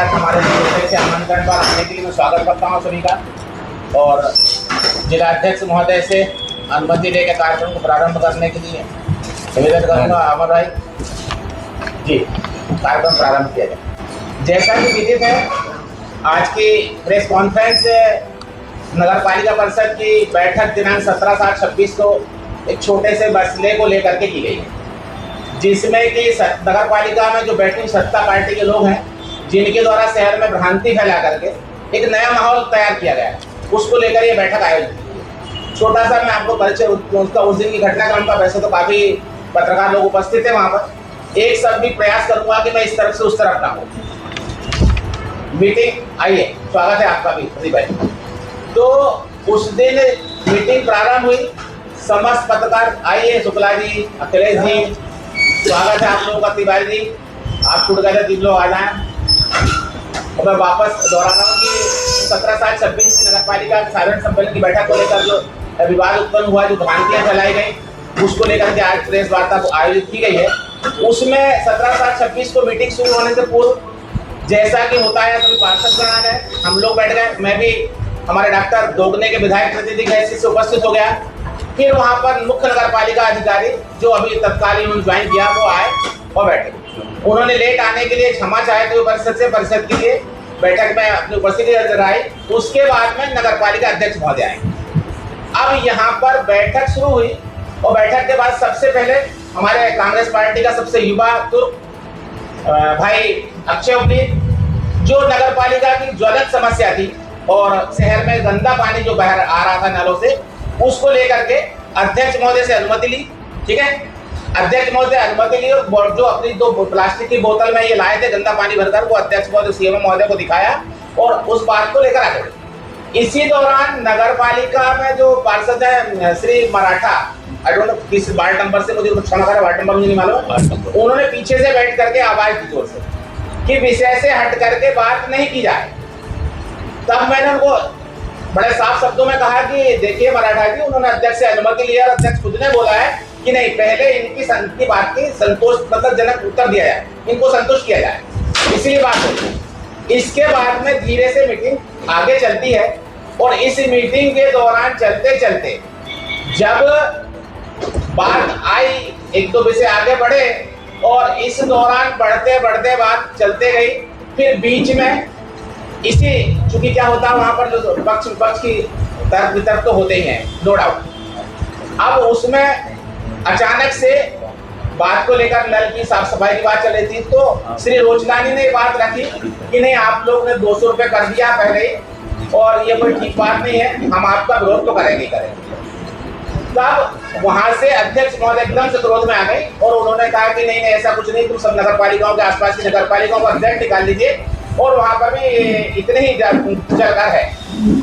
हमारे छोटे से आमंत्रण पर आने के लिए मैं स्वागत करता हूँ सभी का। और जिला अध्यक्ष महोदय से अनुमति लेकर कार्यक्रम को प्रारंभ करने के लिए निवेदन करूँगा। अमर भाई जी, कार्यक्रम प्रारंभ किया जाए। जैसा कि विदित है, आज की प्रेस कॉन्फ्रेंस नगर पालिका परिषद की बैठक दिनांक 17/7/26 को एक छोटे से मसले को लेकर के की गई है, जिसमें कि नगर पालिका में जो बैठे सत्ता पार्टी के लोग हैं, जिनके द्वारा शहर में भ्रांति फैला करके एक नया माहौल तैयार किया गया है, उसको लेकर ये बैठक आयोजित की। छोटा सा मैं आपको परिचय उसका उस दिन की घटनाक्रम का, वैसे तो काफ़ी पत्रकार लोग उपस्थित थे वहाँ पर। एक सब भी प्रयास करूँगा कि मैं इस तरफ से उस तरफ ना हो। मीटिंग आइए, स्वागत है आपका भी प्रदीप भाई। तो उस दिन मीटिंग प्रारंभ हुई, समस्त पत्रकार आइए, शुक्ला जी, अखिलेश जी, स्वागत है आप लोगों का। तिवारी जी, आप छूट गए थे, 3 लोग आ जाएं। और मैं वापस दोहरा रहा हूँ कि 17/7/26 नगर पालिका साधारण सम्मेलन की बैठक को लेकर जो विवाद उत्पन्न हुआ, जो भ्रांतियाँ फैलाई गई, उसको लेकर के आज प्रेस वार्ता को आयोजित की गई है। उसमें 17/7/26 को मीटिंग शुरू होने से पूर्व जैसा कि होता है, सभी पार्षद गण आ गए, हम लोग बैठ गए, मैं भी हमारे डॉक्टर दोगने के विधायक प्रतिनिधि हैसियत से उपस्थित हो गया। फिर वहाँ पर मुख्य नगर पालिका अधिकारी जो अभी तत्कालीन उन्होंने ज्वाइन किया, वो आए और बैठे। उन्होंने लेट आने के लिए क्षमा चाहे तो परिषद से, परिषद के लिए बैठक में अपनी उपस्थिति जताई। उसके बाद में नगर पालिका अध्यक्ष महोदय आए। अब यहाँ पर बैठक शुरू हुई और बैठक के बाद सबसे पहले हमारे कांग्रेस पार्टी का सबसे युवा तुर्क भाई अक्षय उद्दीन, जो नगर पालिका की ज्वलंत समस्या थी और शहर में गंदा पानी जो बाहर आ रहा था नलों से, उसको लेकर के अध्यक्ष महोदय से अनुमति ली। ठीक है, अध्यक्ष महोदय अनुमति ली और जो अपनी 2 प्लास्टिक की बोतल में ये लाए थे गंदा पानी भरकर, वो अध्यक्ष महोदय सीएम महोदय को दिखाया और उस बात को लेकर आगे। इसी दौरान नगर पालिका में जो पार्षद है Shri Maratha, I don't know किस वार्ड नंबर से, मुझे क्षमा करें, वार्ड नंबर मुझे नहीं मालूम, उन्होंने पीछे से बैठ करके आवाज दी जोर से कि विषय से हट करके बात नहीं की जाए। तब मैंने उनको बड़े साफ शब्दों में कहा कि देखिए मराठा जी, उन्होंने अध्यक्ष से अनुमति लिया और अध्यक्ष खुद ने बोला है कि नहीं, पहले इनकी बात की संतोष मतलब जनक उत्तर दिया जाए, इनको संतुष्ट किया जाए, इसीलिए बात होती। इसके बाद में धीरे से मीटिंग आगे चलती है और इस मीटिंग के दौरान चलते चलते जब बात आई, 1-2 विषय आगे बढ़े और इस दौरान बढ़ते बढ़ते बात चलते गई। फिर बीच में इसी, चूंकि क्या होता है वहां पर जो पक्ष विपक्ष की तर्क वितर्क तो होते ही हैं, नो डाउट। अब उसमें अचानक से बात को लेकर नल की साफ सफाई की बात चल रही थी, तो श्री रोचलानी ने बात रखी कि नहीं, आप लोग ने 200 रुपये कर दिया पहले ही और ये कोई ठीक बात नहीं है, हम आपका विरोध तो करेंगे। तब वहां से अध्यक्ष महोदय एकदम से क्रोध में आ गए और उन्होंने कहा कि नहीं, ऐसा कुछ नहीं, तुम सब नगर पालिकाओं के आसपास की नगर पालिकाओं को अध्यक्ष निकाल लीजिए और वहां पर भी इतने ही जगह है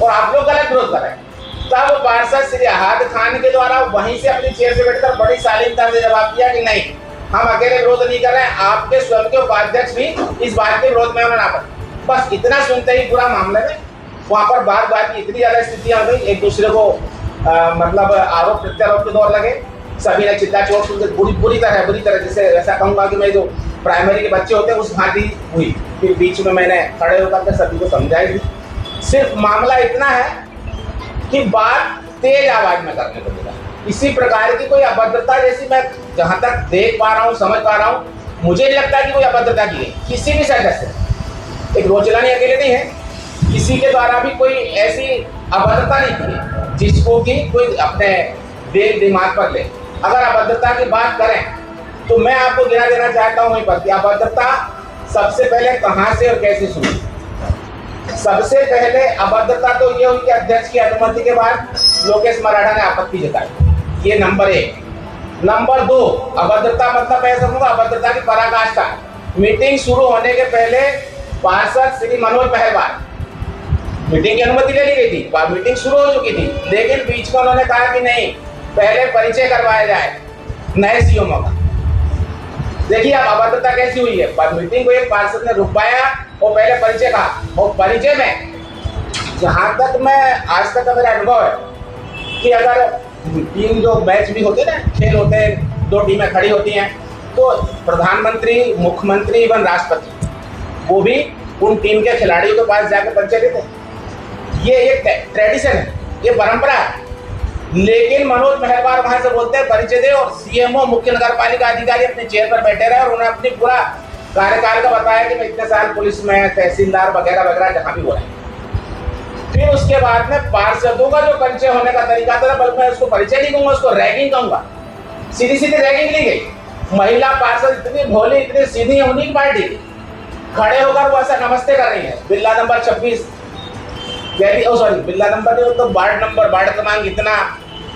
और आप लोग गलत विरोध कर रहे हैं। तब पार्षद श्री अहाद खान के द्वारा वहीं से अपनी चेयर से बैठकर बड़ी शालीनता से जवाब दिया कि नहीं, हम अकेले विरोध नहीं कर रहे हैं, आपके स्वयं के उपाध्यक्ष भी इस बात के विरोध में होना पड़े। बस इतना सुनते ही पूरा मामले में वहां पर बात की इतनी ज्यादा स्थितियां हो गई, एक दूसरे को मतलब आरोप प्रत्यारोप के दौर लगे, सभी ने चिल्ला चोट सुनकर बुरी तरह, जैसे ऐसा कहूंगा कि मैं जो प्राइमरी के बच्चे होते हैं उस भांति हुई। फिर बीच में मैंने खड़े होकर के सभी को समझाई थी। सिर्फ मामला इतना है कि बात तेज आवाज में करने को मिला। इसी प्रकार की कोई अभद्रता, जैसी मैं जहां तक देख पा रहा हूँ, समझ पा रहा हूँ, मुझे नहीं लगता कि कोई अभद्रता की गई किसी भी सदस्य से। एक रोचलानी अकेले नहीं है, किसी के द्वारा भी कोई ऐसी अभद्रता नहीं की जिसको कि कोई अपने दिल दिमाग पर ले। अगर अभद्रता की बात करें तो मैं आपको गिना देना चाहता हूँ वहीं पर कि अभद्रता सबसे पहले कहाँ से और कैसे शुरू। सबसे पहले अभद्रता तो ये हुई कि अध्यक्ष की अनुमति के बाद लोकेश मराठा ने आपत्ति जताई, ये नंबर 1। नंबर 2, अभद्रता मतलब मैं समझूंगा अभद्रता की पराकाष्ठा। मीटिंग शुरू होने के पहले पार्षद श्री मनोज पहलवान, मीटिंग की अनुमति ले ली गई थी, मीटिंग शुरू हो चुकी थी, लेकिन बीच में उन्होंने कहा कि नहीं, पहले परिचय करवाया जाए नए सीएमओ का। देखिए अब अभद्रता कैसी हुई है, पर मीटिंग को एक पार्षद ने रुकवाया और पहले परिचय कहा, और परिचय में जहां तक मैं आज तक का मेरा अनुभव है कि अगर टीम जो मैच भी होते ना, खेल होते हैं, 2 टीमें खड़ी होती हैं, तो प्रधानमंत्री, मुख्यमंत्री एवं राष्ट्रपति वो भी उन टीम के खिलाड़ियों के पास जाकर परिचय देते। ये एक ट्रेडिशन है, ये परंपरा है। लेकिन मनोज मेहरबार वहां से बोलते हैं परिचय दे, और सीएमओ मुख्य नगर पालिका अधिकारी अपने चेयर पर बैठे रहे और उन्हें अपनी पूरा कार्यकाल का बताया कि मैं इतने साल पुलिस में, तहसीलदार वगैरह वगैरह जहां भी बोला। फिर उसके बाद में पार्षदों का जो परिचय होने का तरीका था, बल्कि मैं उसको परिचय नहीं कहूंगा, उसको रैगिंग कहूंगा। सीधी सीधी रैगिंग ली गई। महिला पार्षद इतनी भोली, इतनी सीधी है, उन्हीं की पार्टी खड़े होकर वो ऐसा नमस्ते कर रही है, बिल्ला नंबर 26 सॉरी बिल्ला नंबर नहीं, तो वार्ड क्रमांक इतना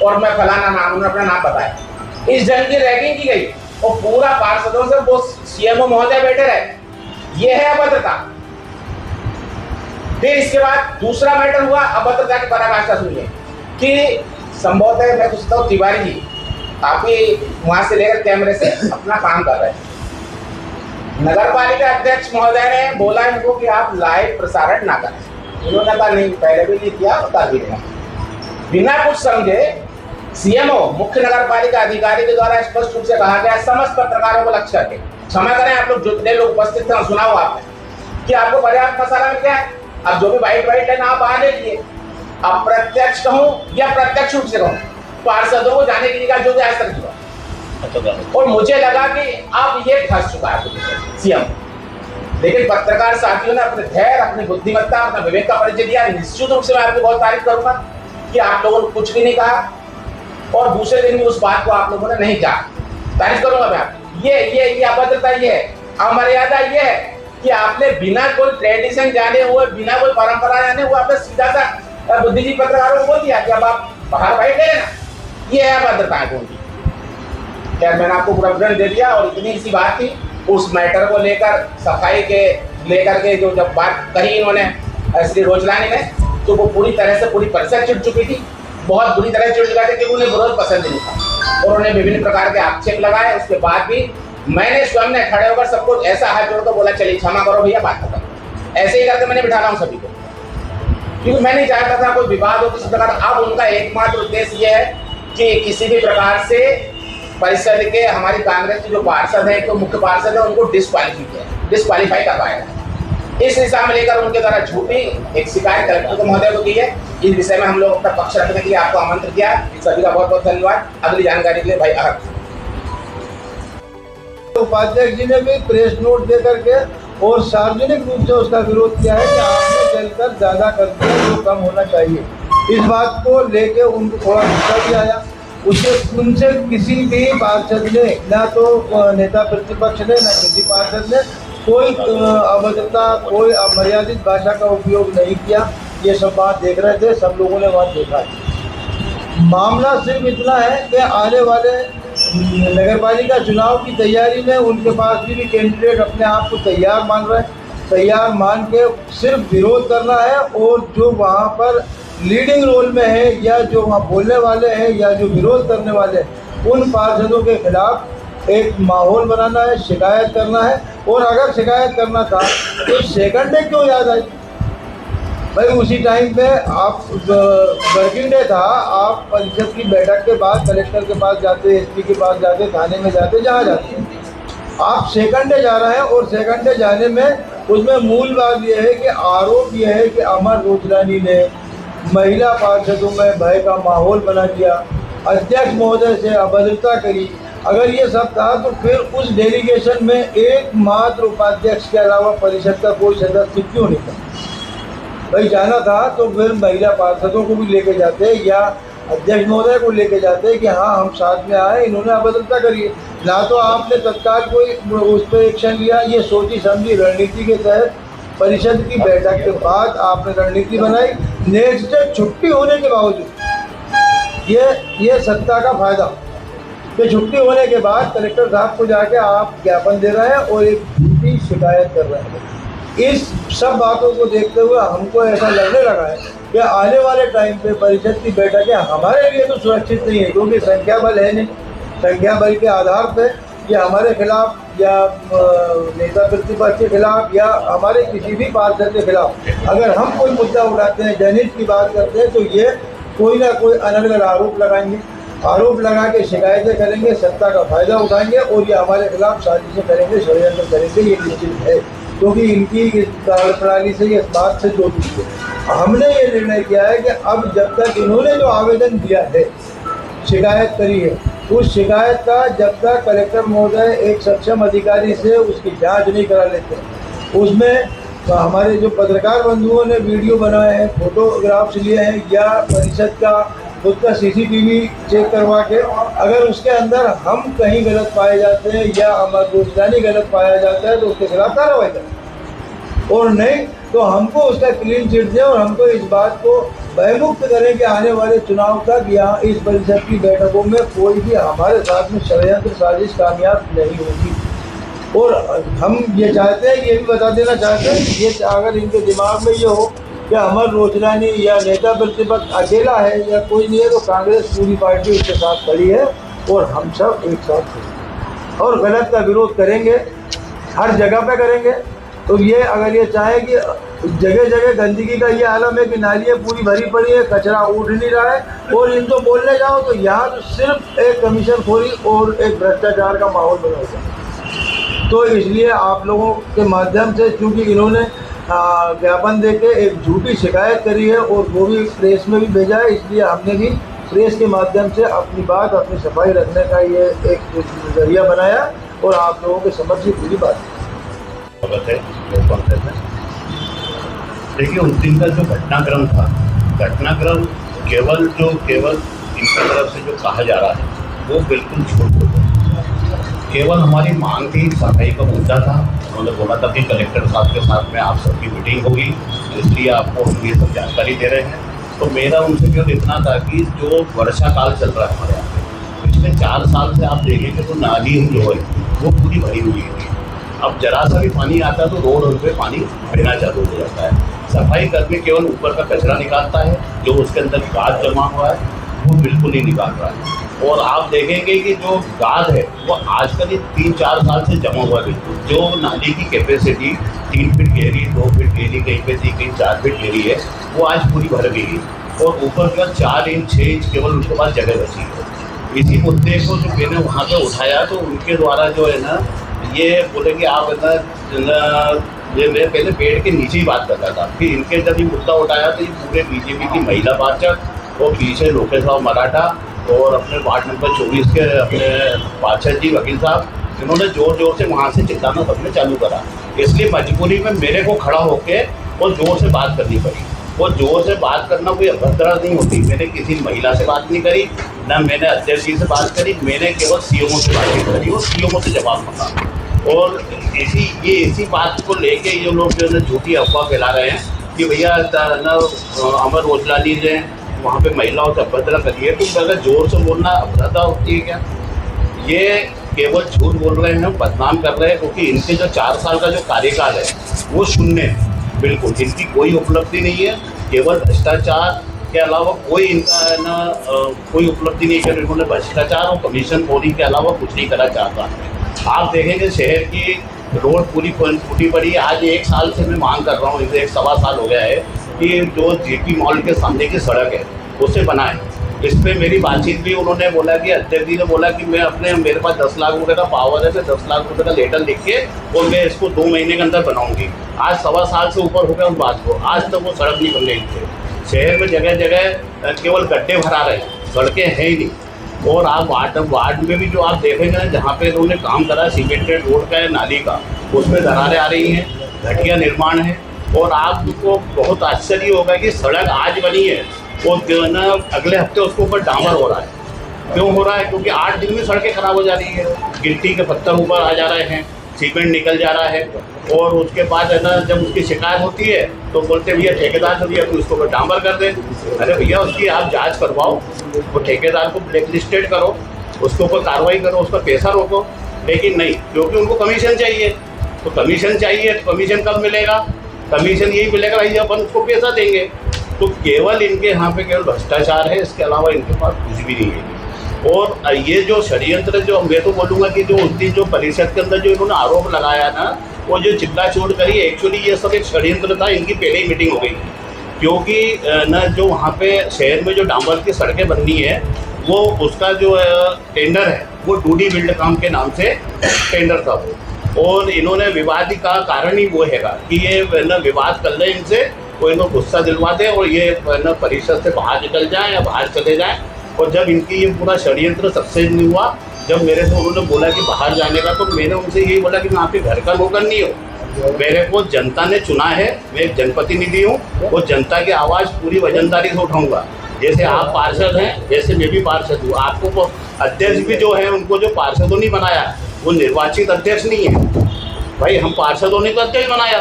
और मैं फलाना नाम, उन्होंने अपना नाम बताया। इस जन की रैगिंग की गई और पूरा पार्षदों से वो सीएमओ महोदय बैठे रहे। ये है अभद्रता। फिर इसके बाद दूसरा मैटर हुआ अभद्रता की पराकाष्ठा सुनिए कि संभवतः मैं सोचता हूँ तिवारी जी काफी वहां से लेकर कैमरे से अपना काम कर रहे हैं। नगर पालिका अध्यक्ष महोदय ने बोला इनको कि आप लाइव प्रसारण ना करें। इन्होंने कहा नहीं, पहले भी नहीं किया, बता भी नहीं। बिना कुछ समझे सीएमओ मुख्य नगर पालिका अधिकारी के द्वारा स्पष्ट रूप से कहा गया समस्त पत्रकारों को लक्ष्य करके, क्षमा करें आप लोग जितने लोग उपस्थित थे, सुना हुआ आपने कि आपको पर्याप्त मसाला मिल गया है। अब जो भी वाइट है ना आप आ लीजिए। अप्रत्यक्ष कहूं या प्रत्यक्ष रूप से कहूं, पार्षदों को जाने के लिए जो भी आज तक हुआ, और मुझे लगा कि अब ये फंस चुका है सीएम। लेकिन पत्रकार साथियों ने अपने धैर्य, अपनी बुद्धिमत्ता, अपना विवेक का परिचय दिया। निश्चित रूप से मैं आपकी बहुत तारीफ करूंगा कि आप लोगों ने कुछ भी नहीं कहा और दूसरे दिन भी उस बात को आप लोगों ने नहीं कहा। तारीफ करूंगा मैं आपकी। ये अभद्रता, ये अमर्यादा, ये है कि आपने बिना कोई ट्रेडिशन जाने हुए, बिना कोई परंपरा जाने हुए, आपने सीधा सा बुद्धिजीवी पत्रकारों को बोल दिया कि अब आप बाहर बैठ गए ना। ये है अभद्रता है उनकी। खैर मैंने आपको पूरा विवरण दे दिया और इतनी सी बात थी उस मैटर को लेकर, सफाई के लेकर के जो जब बात कही इन्होंने श्री रोचलानी ने, तो वो पूरी तरह से पूरी परिषद चिढ़ चुकी थी। बहुत बुरी तरह चिढ़ चुका था कि उन्हें विरोध पसंद नहीं था और उन्हें विभिन्न प्रकार के आक्षेप लगाए। उसके बाद भी मैंने स्वयं ने खड़े होकर सबको ऐसा हाथ जोड़कर बोला चलिए क्षमा करो भैया, बात खत्म। ऐसे ही करके मैंने बिठाना हूँ सभी को, क्योंकि मैं नहीं चाहता था कोई विवाद हो किसी प्रकार। अब उनका एकमात्र उद्देश्य ये है कि किसी भी प्रकार से परिषद के, हमारी कांग्रेस के जो पार्षद है, तो मुख्य पार्षद है, उनको डिस्क्वालीफाई करवाएगा। इस दिशा में लेकर उनके द्वारा झूठी एक शिकायत कलेक्टर महोदय को की है। इस विषय में हम लोग अपना पक्ष रखने के लिए आपको आमंत्रित किया। सभी का बहुत बहुत धन्यवाद। अगली जानकारी के लिए भाई अहद। उपाध्यक्ष जी ने भी प्रेस नोट दे करके और सार्वजनिक रूप से उसका विरोध किया है कि आपने जलकर ज्यादा कर दिया, जो कम होना चाहिए। इस बात को लेके उनको थोड़ा गुस्सा भी आया। उनसे किसी भी पार्षद ने, ना तो नेता प्रतिपक्ष ने, ना किसी पार्षद ने कोई अभद्रता, कोई अमर्यादित भाषा का उपयोग नहीं किया। ये सब बात देख रहे थे, सब लोगों ने वहाँ देखा है। मामला सिर्फ इतना है कि आने वाले नगर पालिका चुनाव की तैयारी में उनके पास भी कैंडिडेट अपने आप को तैयार मान रहे हैं। तैयार मान के सिर्फ विरोध करना है, और जो वहाँ पर लीडिंग रोल में है या जो वहाँ बोलने वाले हैं या जो विरोध करने वाले हैं, उन पार्षदों के खिलाफ एक माहौल बनाना है, शिकायत करना है। और अगर शिकायत करना था तो सेकंड डे क्यों याद आई भाई? उसी टाइम पे आप वर्किंग डे था, आप परिषद की बैठक के बाद कलेक्टर के पास जाते, एसपी के पास जाते, थाने में जाते, जहाँ जाते हैं। आप सेकंड डे जा रहे हैं और सेकंड डे जाने में उसमें मूल बात यह है कि आरोप यह है कि अमर रोचलानी ने महिला पार्षदों में भय का माहौल बना दिया, अध्यक्ष महोदय से अभद्रता करी। अगर ये सब था तो फिर उस डेलीगेशन में एकमात्र उपाध्यक्ष के अलावा परिषद का कोई सदस्य क्यों नहीं था? भाई जाना था तो फिर महिला पार्षदों को भी लेके जाते या अध्यक्ष महोदय को लेके जाते कि हाँ हम साथ में आए, इन्होंने अभद्रता करी। ना तो आपने तत्काल कोई उस पर एक्शन लिया। ये सोची समझी रणनीति के तहत परिषद की बैठक के बाद आपने रणनीति बनाई। नेक्स्ट डे छुट्टी होने के बावजूद ये सत्ता का फायदा कि छुट्टी होने के बाद कलेक्टर साहब को जाके आप ज्ञापन दे रहे हैं और एक झूठी शिकायत कर रहे हैं। इस सब बातों को देखते हुए हमको ऐसा लगने लगा है कि आने वाले टाइम पे परिषद की बैठकें हमारे लिए तो सुरक्षित नहीं है, क्योंकि संख्या बल है नहीं। संख्या बल के आधार पे या हमारे खिलाफ या नेता प्रतिपक्ष के खिलाफ या हमारे किसी भी पार्षद के खिलाफ अगर हम कोई मुद्दा उठाते हैं, जनहित की बात करते हैं, तो ये कोई ना कोई अलग अलग आरोप लगाएंगे। आरोप लगा के शिकायतें करेंगे, सत्ता का फायदा उठाएंगे और ये हमारे खिलाफ साजिशें करेंगे, षड्यंत्र करेंगे। ये निश्चित है। क्योंकि इनकी इस कार्यप्रणाली से ये इस बात से जो है हमने ये निर्णय किया है कि अब जब तक इन्होंने जो आवेदन दिया है, शिकायत करी है, उस शिकायत का जब तक कलेक्टर महोदय एक सक्षम अधिकारी से उसकी जांच नहीं करा लेते, उसमें हमारे जो पत्रकार बंधुओं ने वीडियो बनाए हैं, फोटोग्राफ्स लिए हैं, या परिषद का उसका CCTV चेक करवा के अगर उसके अंदर हम कहीं गलत पाए जाते हैं या अमर रोजगारी गलत पाया जाता है तो उसके खिलाफ कार्रवाई करें, और नहीं तो हमको उसका क्लीन चिट दें और हमको इस बात को भयमुक्त करें कि आने वाले चुनाव तक यहाँ इस परिषद की बैठकों में कोई भी हमारे साथ में षड्यंत्र साजिश कामयाब नहीं होगी। और हम ये चाहते हैं, ये भी बता देना चाहते हैं, ये अगर इनके दिमाग में ये हो कि अमर रोचरानी या नेता प्रतिपक्ष अकेला है या कोई नहीं है, तो कांग्रेस पूरी पार्टी उसके साथ खड़ी है और हम सब एक साथ खड़े और गलत का विरोध करेंगे, हर जगह पे करेंगे। तो ये अगर ये चाहे कि जगह जगह गंदगी का ये आलम है कि नालियाँ पूरी भरी पड़ी है, कचरा उठ नहीं रहा है, और इनको बोलने जाओ तो यहाँ तो सिर्फ एक कमीशन खोरी और एक भ्रष्टाचार का माहौल बना हुआ है। तो इसलिए आप लोगों के माध्यम से, चूँकि इन्होंने ज्ञापन देके एक झूठी शिकायत करी है और वो भी प्रेस में भी भेजा है, इसलिए हमने भी प्रेस के माध्यम से अपनी बात, अपनी सफाई रखने का ये एक जरिया बनाया और आप लोगों के समझ की पूरी बात है। देखिए, उस दिन का जो घटनाक्रम था, घटनाक्रम केवल इनकी तरफ से जो कहा जा रहा है वो बिल्कुल झूठ है। केवल हमारी मांग थी, सफाई का मुद्दा था। उन्होंने बोला था कि कलेक्टर साहब के साथ में आप सबकी मीटिंग होगी, इसलिए आपको हम ये सब जानकारी दे रहे हैं। तो मेरा उनसे केवल इतना था कि जो वर्षा काल चल रहा है हमारे यहाँ पे, पिछले 4 साल से आप देखेंगे तो नाली जो है वो पूरी भरी हुई है। अब जरा सा भी पानी आता है तो रोड पे पानी बहना चालू हो जाता है। सफाई कर्मी केवल ऊपर का कचरा निकालता है, जो उसके अंदर गाद जमा हुआ है वो बिल्कुल नहीं निकाल रहा है। और आप देखेंगे कि जो गाद है वो आजकल 3-4 साल से जमा हुआ है। जो नाली की कैपेसिटी 3 फीट गहरी, 2 फीट गहरी, कहीं पे 3, कहीं 4 फीट गहरी है, वो आज पूरी भर गई है और ऊपर का 4 इंच 6 इंच केवल उसके पास जगह बची है। इसी मुद्दे को जो मैंने वहाँ पे उठाया तो उनके द्वारा जो है ना, ये बोले कि आप है ना, ये मैं पहले पेड़ के नीचे ही बात करता था कि इनके जब ये मुद्दा उठाया तो ये पूरे BJP की महिला पार्षद और पीछे लोकेश राव मराठा और अपने वार्ड नंबर 24 के अपने पार्षद जी वकील साहब, इन्होंने जोर जोर से वहाँ से चिल्लाना सबने चालू करा। इसलिए मजबूरी में मेरे को खड़ा होके और जोर से बात करनी पड़ी। वो जोर से बात करना कोई अभद्रता नहीं होती। मैंने किसी महिला से बात नहीं करी, ना मैंने अध्यक्ष जी से बात करी, मैंने केवल CMO से बातचीत करी और CMO से जवाब मांगा। और इसी बात को लेके ये लोग जो है झूठी अफवाह फैला रहे हैं कि भैया ना अमर रोचलानी ने वहाँ पे महिलाओं से अभद्रता करी है। तो अगर जोर से बोलना अभद्रता होती है क्या? ये केवल झूठ बोल रहे हैं, बदनाम कर रहे हैं, क्योंकि इनके जो 4 साल का जो कार्यकाल है वो शून्य है। बिल्कुल इनकी कोई उपलब्धि नहीं है, केवल भ्रष्टाचार के अलावा कोई इनका ना कोई उपलब्धि नहीं है। इन्होंने भ्रष्टाचार और कमीशन खोरी के अलावा कुछ नहीं करा चाहता। आप देखेंगे शहर की रोड पूरी टूटी पड़ी है। आज 1 साल से मैं मांग कर रहा हूँ, इसे 1-1.25 साल हो गया है कि जो GT मॉल के सामने की सड़क है उसे बनाएं। इस पर मेरी बातचीत भी उन्होंने बोला कि अध्यक्ष जी ने बोला कि मेरे पास 10 लाख रुपए का पावर है, मैं 10 लाख रुपए का लेटर लिख के और मैं इसको 2 महीने के अंदर बनाऊंगी। आज 1.25 साल से ऊपर हो गया उस बात को, आज तक वो सड़क नहीं बन रही थी। शहर में जगह जगह केवल गड्ढे भरा रहे हैं, सड़कें हैं ही नहीं। और आप वार्ड में भी जो आप देखेंगे ना, जहाँ पे उन्होंने काम करा सीमेंटेड रोड का या नाली का, उसमें दरारें आ रही हैं, घटिया निर्माण है। और आपको बहुत आश्चर्य होगा कि सड़क आज बनी है और जो है ना अगले हफ्ते उसके ऊपर डामर हो रहा है। क्यों हो रहा है? क्योंकि 8 दिन में सड़कें खराब हो जा रही है, गिट्टी के पत्थर ऊपर आ जा रहे हैं, सीमेंट निकल जा रहा है। और उसके बाद है ना, जब उसकी शिकायत होती है तो बोलते भैया ठेकेदार से भैया तो उसको ऊपर डामर कर दे। अरे भैया उसकी आप जांच करवाओ, वो ठेकेदार को ब्लैक लिस्टेड करो, उसके ऊपर कार्रवाई करो, उसका पैसा रोको। लेकिन नहीं, क्योंकि उनको कमीशन चाहिए। तो कमीशन चाहिए तो कमीशन कब मिलेगा? कमीशन यही मिलेगा भाई जब अपन उसको पैसा देंगे। तो केवल इनके यहाँ पे केवल भ्रष्टाचार है, इसके अलावा इनके पास कुछ भी नहीं है। और ये जो षड्यंत्र, जो मैं तो बोलूँगा कि जो उस दिन जो परिषद के अंदर जो इन्होंने आरोप लगाया ना, वो जो चिल्ला-चोट करी, एक्चुअली ये सब एक षड्यंत्र था। इनकी पहले ही मीटिंग हो गई थी, क्योंकि ना जो वहाँ पे शहर में जो डामर की सड़कें बननी है, वो उसका जो टेंडर है वो 2D बिल्ड काम के नाम से टेंडर था वो। और इन्होंने विवाद का कारण ही वो हैगा कि ये ना विवाद कर ले इनसे, वो इनको गुस्सा दिलवा दे और ये ना परिषद से बाहर निकल जाए या बाहर चले जाए। और जब इनकी ये पूरा षड्यंत्र सक्सेस नहीं हुआ, जब मेरे से उन्होंने बोला कि बाहर जाने का, तो मैंने उनसे यही बोला कि मैं आपके घर का नौकर नहीं हूँ, मेरे को जनता ने चुना है, मैं एक जनप्रतिनिधि हूँ और जनता की आवाज़ पूरी वजनदारी से उठाऊंगा। जैसे आप पार्षद हैं वैसे मैं भी पार्षद हूँ। आपको वो अध्यक्ष भी जो है उनको जो पार्षदों ने बनाया वो निर्वाचित अध्यक्ष नहीं है भाई, हम पार्षदों ने तो अध्यक्ष बनाया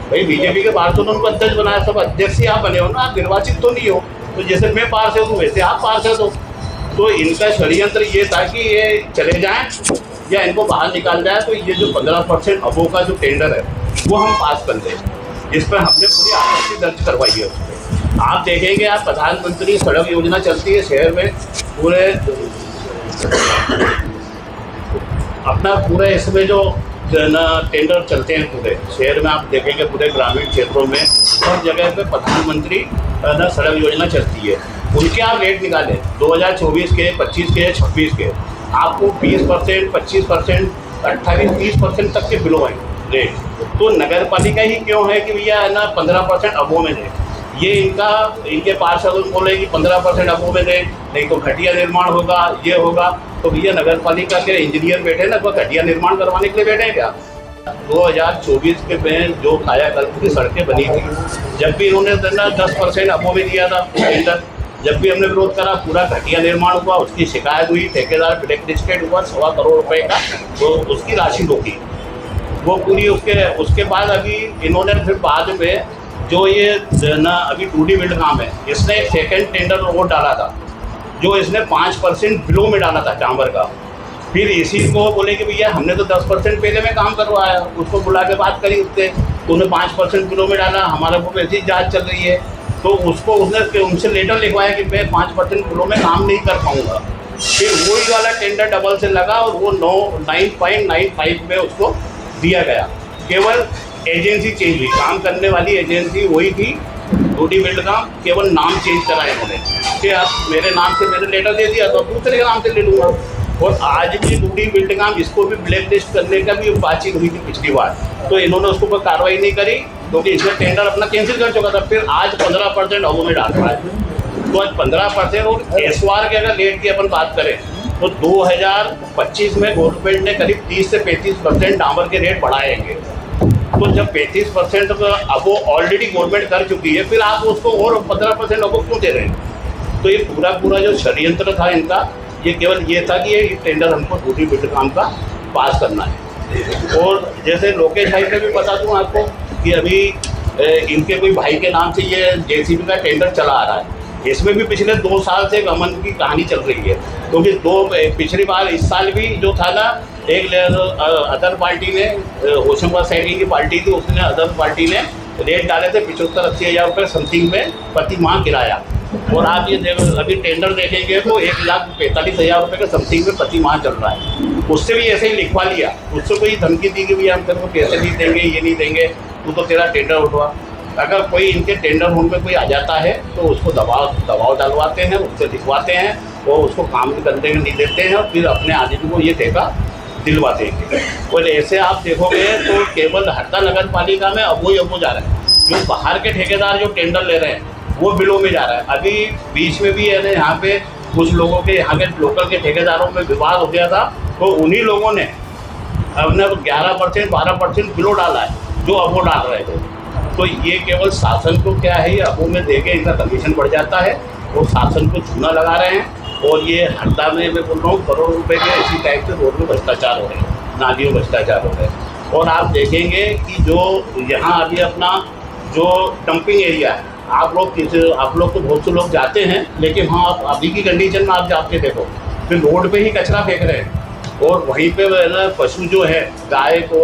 भाई, बीजेपी के पार्षदों को अध्यक्ष बनाया, सब अध्यक्ष ही आप बने हो ना, आप निर्वाचित तो नहीं हो। तो जैसे मैं पार्षद हूँ वैसे आप पार्षद हो। तो इनका षड्यंत्र ये था कि ये चले जाएं या इनको बाहर निकाल जाए, तो ये जो 15% अबो का जो टेंडर है वो हम पास कर दें। इस पर हमने पूरी आपत्ति दर्ज करवाई है। उस पर आप देखेंगे, आप प्रधानमंत्री सड़क योजना चलती है शहर में, पूरे अपना पूरे इसमें जो ना टेंडर चलते हैं पूरे शहर में, आप देखेंगे पूरे ग्रामीण क्षेत्रों में सब जगह पे प्रधानमंत्री ना सड़क योजना चलती है। उनके आप रेट निकालें 2024 के, 25 के, 26 के, आपको 20%, 25%, 28-30% तक के बिलो हैं रेट। तो नगर पालिका ही क्यों है कि भैया है ना 15% अबो में दे, ये इनके पार्षद बोले कि 15% अबो में दे, नहीं तो घटिया निर्माण होगा, ये होगा। तो भैया नगर पालिका के इंजीनियर बैठे ना, वो घटिया निर्माण करवाने के लिए बैठे हैं क्या? 2024 के में जो कायाकल्प की सड़कें बनी थी, जब भी इन्होंने 10% अबो में दिया था टेंडर, जब भी हमने विरोध करा, पूरा घटिया निर्माण हुआ, उसकी शिकायत हुई, ठेकेदार ब्लैक लिस्टेड हुआ 1.25 करोड़ रुपए का, तो उसकी राशि रोकी वो पूरी। उसके बाद अभी इन्होंने फिर बाद में जो ये ना अभी 2D बिल्ड काम है, इसने एक सेकेंड टेंडर वो डाला था, जो इसने 5% बिलो में डाला था डांबर का। फिर इसी को बोले कि भैया हमने तो 10% पहले में काम करवाया, उसको बुला के बात करी उससे, तो उन्हें 5% बिलो में डाला, हमारे को ऐसी जांच चल रही है। तो उसको उसने उनसे लेटर लिखवाया कि मैं 5% बिलो में काम नहीं कर पाऊँगा। फिर वही वाला टेंडर डबल से लगा और वो 9.95 में उसको दिया गया। केवल एजेंसी चेंज हुई, काम करने वाली एजेंसी वही थी, 2D बिल्ड काम, केवल नाम चेंज करा है उन्होंने कि आप मेरे नाम से मैंने लेटर दे दिया तो दूसरे के नाम से ले लूँगा। और आज भी 2D बिल्ड काम, इसको भी ब्लैक लिस्ट करने का भी बातचीत हुई थी पिछली बार, तो इन्होंने उसको कोई कार्रवाई नहीं करी क्योंकि इसने टेंडर अपना कैंसिल कर चुका था। फिर आज 15% अबो में डाल रहा है। तो आज 15% और एसवार के अगर रेट की अपन बात करें तो 2025 में गवर्नमेंट ने करीब 30 से 35% डामर के रेट बढ़ाएंगे। तो जब 35% अबो ऑलरेडी गवर्नमेंट कर चुकी है, फिर आप उसको और 15% अबो क्यों दे रहे हैं? तो ये पूरा जो षड्यंत्र था इनका, ये केवल ये था कि ये टेंडर हमको 2D बिल्ड काम का पास करना है। और जैसे लोकेश भाई पे भी बता दूँ आपको कि अभी इनके कोई भाई के नाम से ये JCB का टेंडर चला आ रहा है। इसमें भी पिछले 2 साल से एक अमन की कहानी चल रही है, क्योंकि पिछली बार इस साल भी जो था ना, एक अदर पार्टी ने, होशंगाबाद साइड की पार्टी थी, उसने अदर पार्टी ने रेट डाले थे 75-80 हज़ार रुपये समथिंग में प्रति माह किराया। और आप ये अभी टेंडर देखेंगे तो 1,45,000 रुपये के समथिंग में प्रति माह चल रहा है। उससे भी ऐसे ही लिखवा लिया, उससे कोई धमकी दी कि भैया हम तेरे को पैसे नहीं देंगे, ये नहीं देंगे, तू तो तेरा टेंडर उठवा। अगर कोई इनके टेंडर होने पे कोई आ जाता है तो उसको दबाव डालवाते हैं, उससे लिखवाते हैं और उसको काम करने नहीं देते हैं और फिर अपने आदमी को ये ठेका दिलवाते हैं। और ऐसे आप देखोगे तो केवल हरदा नगर पालिका में अबो ही अबो जा रहा है। जो बाहर के ठेकेदार जो टेंडर ले रहे हैं वो बिलों में जा रहा है। अभी बीच में भी है ना, यहाँ पे कुछ लोगों के, यहाँ के लोकल के ठेकेदारों में विवाद हो गया था, तो उन्हीं लोगों ने अपने 11% 12% बिलो डाला है जो अबो डाल रहे थे। तो ये केवल शासन को क्या है, ये अबो में देके इनका कमीशन बढ़ जाता है और शासन को चूना लगा रहे हैं। और ये हरदा में मैं बोल रहा हूँ करोड़ रुपए के इसी टाइप से रोड में भ्रष्टाचार हो रहे हैं, नालियों में भ्रष्टाचार हो रहे हैं। और आप देखेंगे कि जो यहाँ अभी अपना जो डंपिंग एरिया है, आप लोग तो बहुत से लोग जाते हैं, लेकिन हाँ आप अभी की कंडीशन में आप जाके देखो फिर रोड पे ही कचरा फेंक रहे हैं और वहीं पे ना पशु जो है, गाय को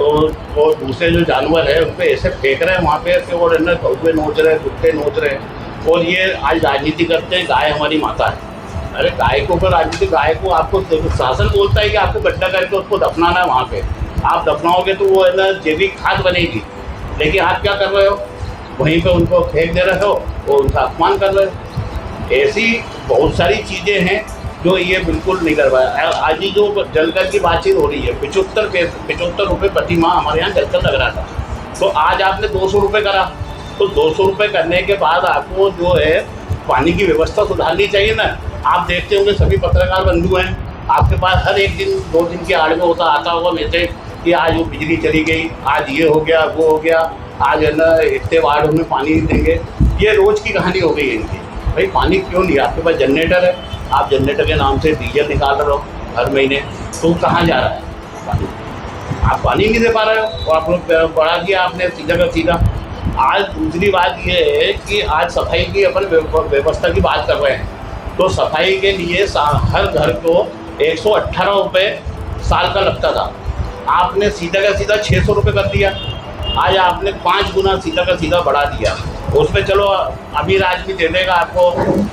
और दूसरे जो जानवर है उन पर ऐसे फेंक रहे हैं वहाँ पे, और है ना कौवे नोच रहे हैं, कुत्ते नोच रहे हैं। और ये आज राजनीति करते हैं, गाय हमारी माता है। अरे गाय को ऊपर राजनीति, गाय को आपको शासन बोलता है कि आपको गड्ढा करके उसको दफनाना है, वहाँ पे आप दफनाओगे तो वो है ना जैविक खाद बनेगी, लेकिन आप क्या कर रहे हो, वहीं पे उनको फेंक दे रहे हो और उनका अपमान कर रहे हो। ऐसी बहुत सारी चीज़ें हैं जो ये बिल्कुल नहीं करवाया। आज ही जो जलकर की बातचीत हो रही है, 75 रुपये प्रति माह हमारे यहाँ जलकर लग रहा था, तो आज आपने 200 रुपये करा। तो 200 रुपये करने के बाद आपको जो है पानी की व्यवस्था सुधारनी चाहिए ना। आप देखते होंगे सभी पत्रकार बंधु हैं, आपके पास हर एक दिन 2 दिन के आड़ में आता होगा मैसेज कि आज वो बिजली चली गई, आज ये हो गया, वो हो गया, आज है ना इतने वार्डों में पानी नहीं देंगे। ये रोज़ की कहानी हो गई है इनकी। भाई पानी क्यों नहीं? आपके पास जनरेटर है, आप जनरेटर के नाम से डीजल निकाल रहे हो हर महीने, तो कहाँ जा रहा है पानी? आप पानी नहीं दे पा रहे हो और आप लोग बढ़ा दिया आपने सीधा का सीधा। आज दूसरी बात ये है कि आज सफाई की अपन व्यवस्था की बात कर रहे हैं, तो सफाई के लिए हर घर को 118 रुपये साल का लगता था, आपने सीधा का सीधा 600 रुपये कर दिया। आज आपने 5 गुना सीधा का सीधा बढ़ा दिया। उसमें चलो अमीर आदमी दे देगा आपको,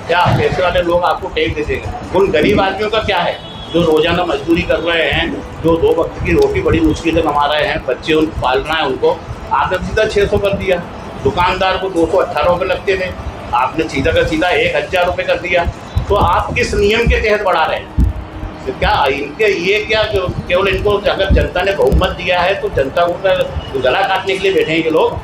क्या पैसे वाले लोग आपको टेक दे देंगे। उन गरीब आदमियों का क्या है जो रोज़ाना मजदूरी कर रहे हैं, जो 2 वक्त की रोटी बड़ी मुश्किल से कमा रहे हैं, बच्चे उन पालना है उनको, आपने सीधा 600 कर दिया। दुकानदार को 218 रुपये लगते थे, आपने सीधा का सीधा 1000 रुपये कर दिया। तो आप किस नियम के तहत बढ़ा रहे हैं? तो क्या इनके ये क्या केवल इनको अगर जनता ने बहुमत दिया है तो जनता को गला काटने के लिए बैठे हैं ये लोग?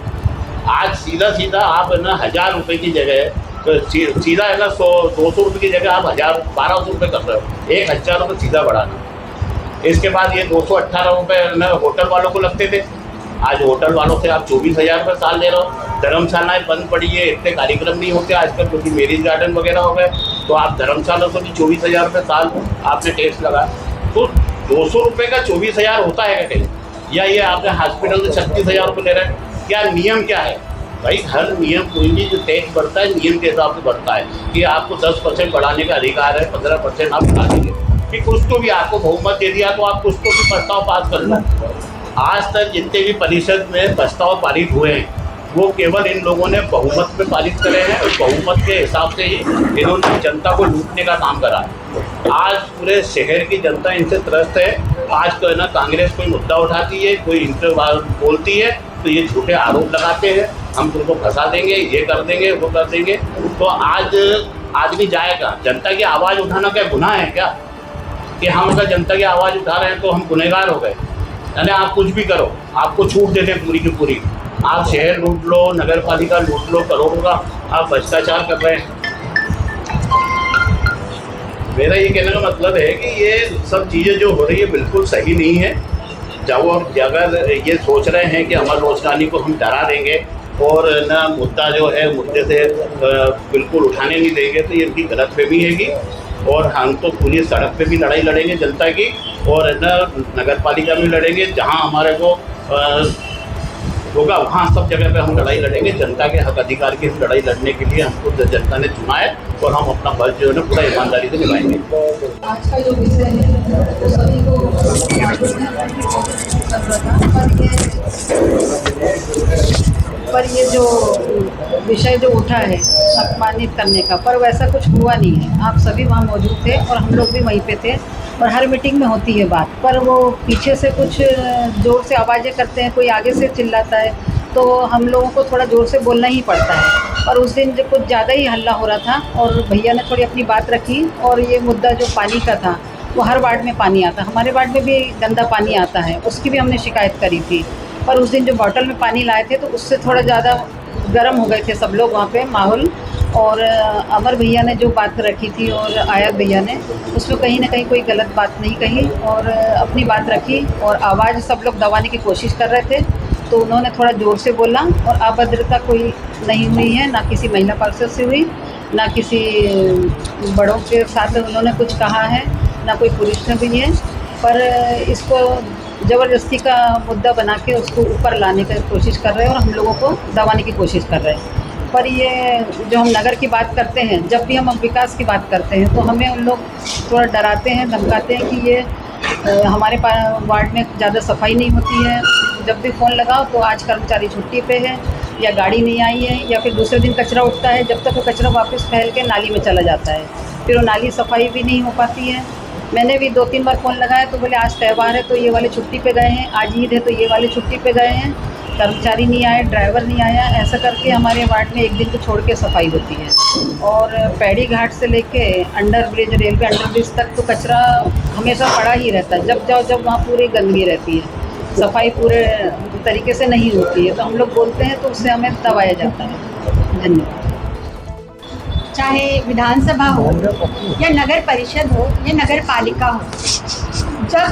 आज सीधा सीधा आप है ना 1000 रुपये की जगह तो सीधा है ना 200 रुपये की जगह आप 1200 रुपये कर रहे हो, 1000 रुपये सीधा बढ़ाना। इसके बाद ये 218 रुपये ना होटल वालों को लगते थे, आज होटल वालों से आप 24,000 रुपये साल ले रहे हो। धर्मशालाएँ बंद पड़ी है, इतने कार्यक्रम नहीं होते आजकल क्योंकि मैरिज गार्डन वगैरह हो गए, तो आप धर्मशाला को भी 24,000 रुपये साल आपने टैक्स लगा। तो 200 रुपये का 24,000 होता है क्या कहीं? या ये आपने हॉस्पिटल से 36,000 रुपये ले रहे हैं? क्या नियम क्या है भाई? हर नियम कोई भी जो टैक्स बढ़ता है नियम के हिसाब से बढ़ता है कि आपको 10% बढ़ाने का अधिकार है, 15% आप बढ़ा देंगे। कि कुछ तो भी आपको बहुमत दे दिया तो आप कुछ तो भी प्रस्ताव पास कर लो। आज तक जितने भी परिषद में प्रस्ताव पारित हुए हैं वो केवल इन लोगों ने बहुमत में पारित करे हैं और बहुमत के हिसाब से ही इन्होंने जनता को लूटने का काम करा है। आज पूरे शहर की जनता इनसे त्रस्त है। आज तो है ना कांग्रेस कोई मुद्दा उठाती है, कोई इनसे बोलती है तो ये झूठे आरोप लगाते हैं, हम तुमको फंसा देंगे, ये कर देंगे, वो कर देंगे। तो आज आदमी जाएगा, जनता की आवाज़ उठाना क्या गुनाह है क्या? कि हम अगर जनता की आवाज़ उठा रहे हैं तो हम गुनहगार हो गए? यानी आप कुछ भी करो, आपको छूट देते हैं पूरी की पूरी। आप शहर लूट लो, नगर पालिका लूट लो, करोड़ों का आप भ्रष्टाचार कर रहे हैं। मेरा ये कहने का मतलब है कि ये सब चीज़ें जो हो रही है बिल्कुल सही नहीं है। जब अगर ये सोच रहे हैं कि अमर रोजगारी को हम डरा देंगे और ना मुद्दा जो है मुद्दे से बिल्कुल उठाने नहीं देंगे तो ये इनकी गलतफहमी हैगी। और हम तो पूरी सड़क पे भी लड़ाई लड़ेंगे जनता की और ना नगर पालिका में लड़ेंगे, जहाँ हमारे को होगा वहाँ सब जगह पे हम लड़ाई लड़ेंगे। जनता के हक अधिकार की लड़ाई लड़ने के लिए हमको जनता ने चुना है और हम अपना फर्ज जो है ना पूरा ईमानदारी से निभाएंगे। आज का जो विषय है वो सभी को पर ये जो विषय जो उठा है अपमानित करने का, पर वैसा कुछ हुआ नहीं है। आप सभी वहाँ मौजूद थे और हम लोग भी वहीं पे थे और हर मीटिंग में होती है बात, पर वो पीछे से कुछ ज़ोर से आवाज़ें करते हैं, कोई आगे से चिल्लाता है तो हम लोगों को थोड़ा ज़ोर से बोलना ही पड़ता है। और उस दिन जब कुछ ज़्यादा ही हल्ला हो रहा था और भैया ने थोड़ी अपनी बात रखी और ये मुद्दा जो पानी का था वो हर वार्ड में पानी आता, हमारे वार्ड में भी गंदा पानी आता है, उसकी भी हमने शिकायत करी थी। पर उस दिन जो बॉटल में पानी लाए थे तो उससे थोड़ा ज़्यादा गर्म हो गए थे सब लोग वहाँ पे माहौल। और अमर भैया ने जो बात रखी थी और आयत भैया ने उसमें कहीं ना कहीं कोई गलत बात नहीं कही और अपनी बात रखी और आवाज़ सब लोग दबाने की कोशिश कर रहे थे तो उन्होंने थोड़ा ज़ोर से बोला और अभद्रता कोई नहीं हुई है, ना किसी महिला पार्षद से हुई, ना किसी बड़ों के साथ उन्होंने कुछ कहा है, ना कोई पुरुष ने भी है। पर इसको ज़बरदस्ती का मुद्दा बना के उसको ऊपर लाने की कोशिश कर रहे हैं और हम लोगों को दबाने की कोशिश कर रहे हैं। पर ये जो हम नगर की बात करते हैं, जब भी हम विकास की बात करते हैं तो हमें उन लोग थोड़ा डराते हैं, धमकाते हैं कि ये हमारे वार्ड में ज़्यादा सफाई नहीं होती है। जब भी फ़ोन लगाओ तो आज कर्मचारी छुट्टी पे है या गाड़ी नहीं आई है या फिर दूसरे दिन कचरा उठता है, जब तक वो कचरा वापस फैल के नाली में चला जाता है, फिर वो नाली सफाई भी नहीं हो पाती है। मैंने भी 2-3 बार फ़ोन लगाया तो बोले आज त्यौहार है तो ये वाले छुट्टी पे गए हैं, आज ईद है तो ये वाले छुट्टी पे गए हैं। कर्मचारी नहीं आए, ड्राइवर नहीं आया, ऐसा करके हमारे वार्ड में एक दिन को छोड़ के सफाई होती है। और पैड़ी घाट से लेके under bridge, railway under bridge तक तो कचरा हमेशा पड़ा ही रहता है। जब जाओ जब वहाँ पूरी गंदगी रहती है, सफाई पूरे तरीके से नहीं होती है, तो हम लोग बोलते हैं तो उससे हमें दबाया जाता है। धन्यवाद। चाहे विधानसभा हो या नगर परिषद हो या नगर पालिका हो, जब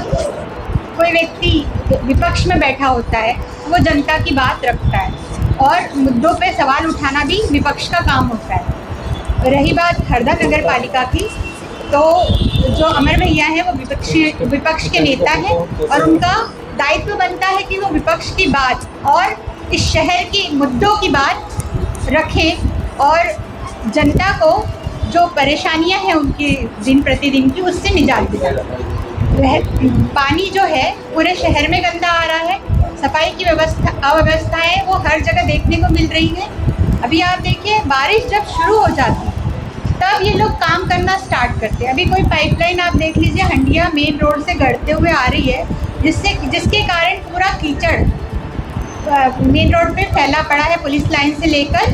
कोई व्यक्ति विपक्ष में बैठा होता है वो जनता की बात रखता है और मुद्दों पे सवाल उठाना भी विपक्ष का काम होता है। रही बात हरदा नगर पालिका की, तो जो अमर भैया है वो विपक्ष के नेता है और उनका दायित्व बनता है कि वो विपक्ष की बात और इस शहर की मुद्दों की बात रखें और जनता को जो परेशानियां हैं उनकी दिन प्रतिदिन की, उससे निजात दिलाएं। पानी जो है पूरे शहर में गंदा आ रहा है, सफाई की अव्यवस्थाएं वो हर जगह देखने को मिल रही है। अभी आप देखिए, बारिश जब शुरू हो जाती है तब ये लोग काम करना स्टार्ट करते हैं। अभी कोई पाइपलाइन आप देख लीजिए, हंडिया मेन रोड से गढ़ते हुए आ रही है, जिसके कारण पूरा कीचड़ मेन रोड पे फैला पड़ा है। पुलिस लाइन से लेकर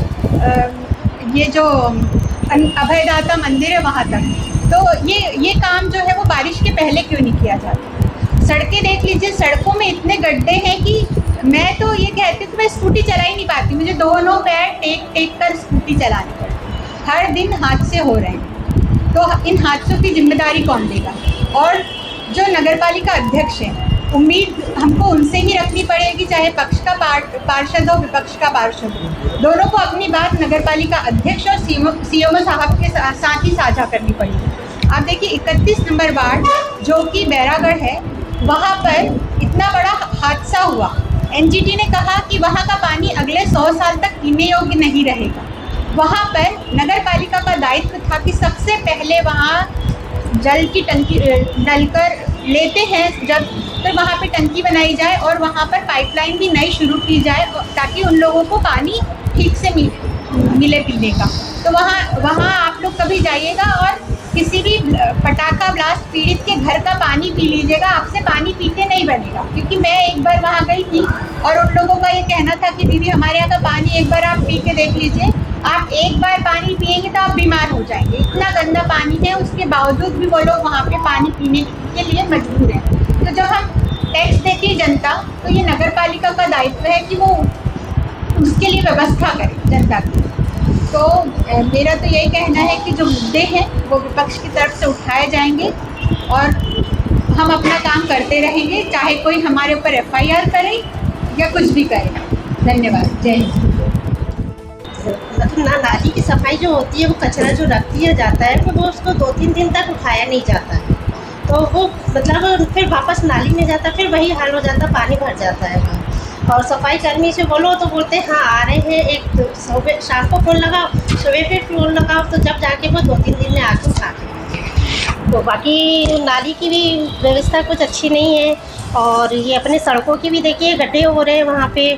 ये जो अभयदाता मंदिर है वहाँ तक। तो ये काम जो है वो बारिश के पहले क्यों नहीं किया जाता? सड़कें देख लीजिए, सड़कों में इतने गड्ढे हैं कि मैं तो ये कहती हूँ कि मैं स्कूटी चला ही नहीं पाती, मुझे दोनों पैर टेक कर स्कूटी चलानी पड़ती। हर दिन हादसे हो रहे हैं, तो इन हादसों की जिम्मेदारी कौन लेगा? और जो नगरपालिका अध्यक्ष हैं, उम्मीद हमको उनसे ही रखनी पड़ेगी, चाहे पक्ष का पार्षद हो विपक्ष का पार्षद हो, दोनों को अपनी बात नगरपालिका अध्यक्ष और सीएमओ साहब के साथ ही साझा करनी पड़ेगी। आप देखिए 31 नंबर वार्ड जो कि बैरागढ़ है, वहाँ पर इतना बड़ा हादसा हुआ। एनजीटी ने कहा कि वहाँ का पानी अगले 100 साल तक पीने योग्य नहीं रहेगा। वहाँ पर नगरपालिका का दायित्व था कि सबसे पहले वहाँ जल की टंकी डलकर लेते हैं, जब फिर वहाँ पे टंकी बनाई जाए और वहाँ पर पाइपलाइन भी नई शुरू की जाए ताकि उन लोगों को पानी ठीक से मिले पीने का। तो वहाँ आप लोग कभी जाइएगा और किसी भी पटाखा ब्लास्ट पीड़ित के घर का पानी पी लीजिएगा, आपसे पानी पीते नहीं बनेगा। क्योंकि मैं एक बार वहाँ गई थी और उन लोगों का ये कहना था कि दीदी हमारे यहाँ का पानी एक बार आप पी के देख लीजिए, आप एक बार पानी पिएंगे तो आप बीमार हो जाएंगे, इतना गंदा पानी है। उसके बावजूद भी वो लोग वहाँ पे पानी पीने के लिए मजबूर हैं। तो जब हम टैक्स देती है जनता, तो ये नगर पालिका का दायित्व है कि वो उसके लिए व्यवस्था करे जनता की। तो मेरा तो यही कहना है कि जो मुद्दे हैं वो विपक्ष की तरफ से उठाए जाएंगे और हम अपना काम करते रहेंगे, चाहे कोई हमारे ऊपर FIR करे या कुछ भी करे। धन्यवाद। जय हिंद। मतलब नाली की सफाई जो होती है, वो कचरा जो रख दिया जाता है तो वो उसको 2-3 दिन तक उठाया नहीं जाता है, तो वो मतलब फिर वापस नाली में जाता, फिर वही हाल हो जाता, पानी भर जाता है वहाँ। और सफाई कर्मी से बोलो तो बोलते हैं हाँ आ रहे हैं, एक शाम को फोन लगाओ, सुबह पे फोन लगाओ, तो जब जाके वो 2-3 दिन में आके उठा के। तो बाकी नाली की भी व्यवस्था कुछ अच्छी नहीं है। और ये अपने सड़कों की भी देखिए गड्ढे हो रहे हैं वहाँ पे।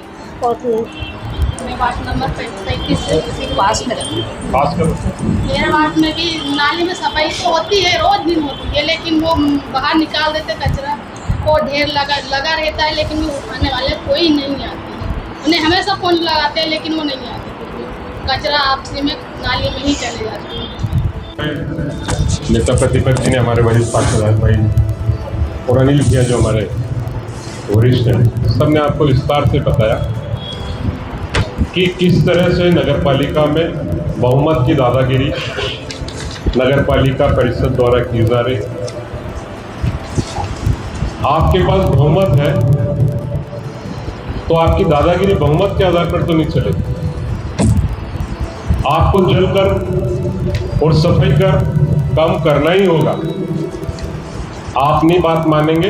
और वार्ड नंबर 35 से पास में मेरे वार्ड में भी नाली में सफाई तो होती है, रोज दिन होती है, लेकिन वो बाहर निकाल देते कचरा, वो ढेर लगा रहता है, लेकिन वो उठाने वाले कोई नहीं आते। उन्हें हमेशा फोन लगाते हैं लेकिन वो नहीं आते, कचरा आपसी में नाली में ही चले जाते हैं। नेता प्रतिपक्ष ने हमारे वरिष्ठ पार्षद भाई और अनिल भैया जो हमारे वरिष्ठ हैं, सबने आपको विस्तार से बताया कि किस तरह से नगरपालिका में बहुमत की दादागिरी नगरपालिका परिषद द्वारा की जा रही। आपके पास बहुमत है तो आपकी दादागिरी बहुमत के आधार पर तो नहीं चलेगी। आपको जलकर और सफाई का काम करना ही होगा। आप नहीं बात मानेंगे,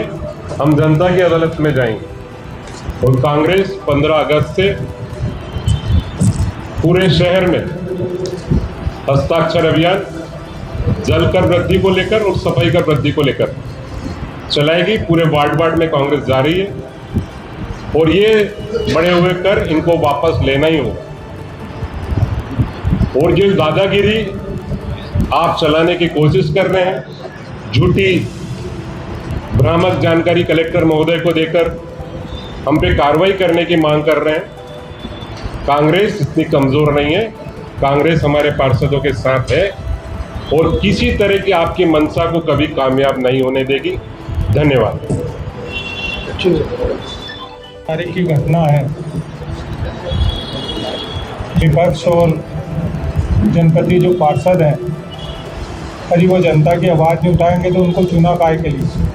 हम जनता की अदालत में जाएंगे। और कांग्रेस 15 अगस्त से पूरे शहर में हस्ताक्षर अभियान जलकर वृद्धि को लेकर और सफाई कर वृद्धि को लेकर चलाएगी। पूरे वार्ड में कांग्रेस जा रही है और ये बड़े हुए कर इनको वापस लेना ही होगा। और जो दादागिरी आप चलाने की कोशिश कर रहे हैं, झूठी भ्रामक जानकारी कलेक्टर महोदय को देकर हम पे कार्रवाई करने की मांग कर रहे हैं। कांग्रेस इतनी कमज़ोर नहीं है, कांग्रेस हमारे पार्षदों के साथ है और किसी तरह की आपकी मंशा को कभी कामयाब नहीं होने देगी। धन्यवाद। तारीख की घटना है, विपक्ष और जनप्रति जो पार्षद हैं, यदि वो जनता की आवाज़ नहीं उठाएंगे तो उनको चुना काहे के लिए?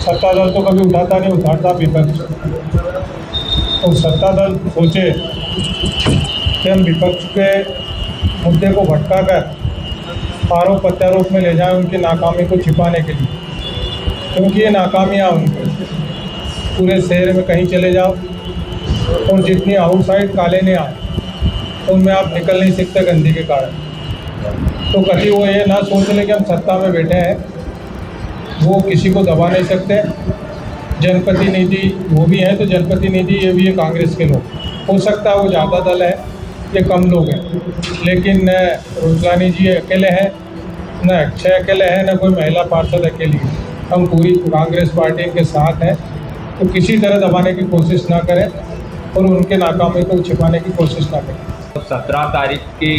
सत्ता दल तो कभी उठाता नहीं, उठाता विपक्ष। तो सत्ता दल सोचे कि हम विपक्ष के मुद्दे को भटका कर आरोप प्रत्यारोप में ले जाएं उनकी नाकामी को छिपाने के लिए, क्योंकि ये नाकामियाँ उनकी पूरे शहर में कहीं चले जाओ और जितनी आउटसाइड काले आए उनमें आप निकल नहीं सकते गंदगी के कारण। तो कभी वो ये ना सोच ले कि हम सत्ता में बैठे हैं, वो किसी को दबा नहीं सकते। जनप्रतिनिधि वो भी हैं तो जनप्रतिनिधि ये भी है कांग्रेस के लोग। हो सकता है वो ज़्यादा दल है, ये कम लोग हैं, लेकिन न रुजलानी जी अकेले हैं, न अक्षय अकेले हैं, न कोई महिला पार्षद अकेली है। हम पूरी कांग्रेस पार्टी के साथ हैं, तो किसी तरह दबाने की कोशिश ना करें और उनके नाकामी को छिपाने की कोशिश ना करें। 17 तारीख की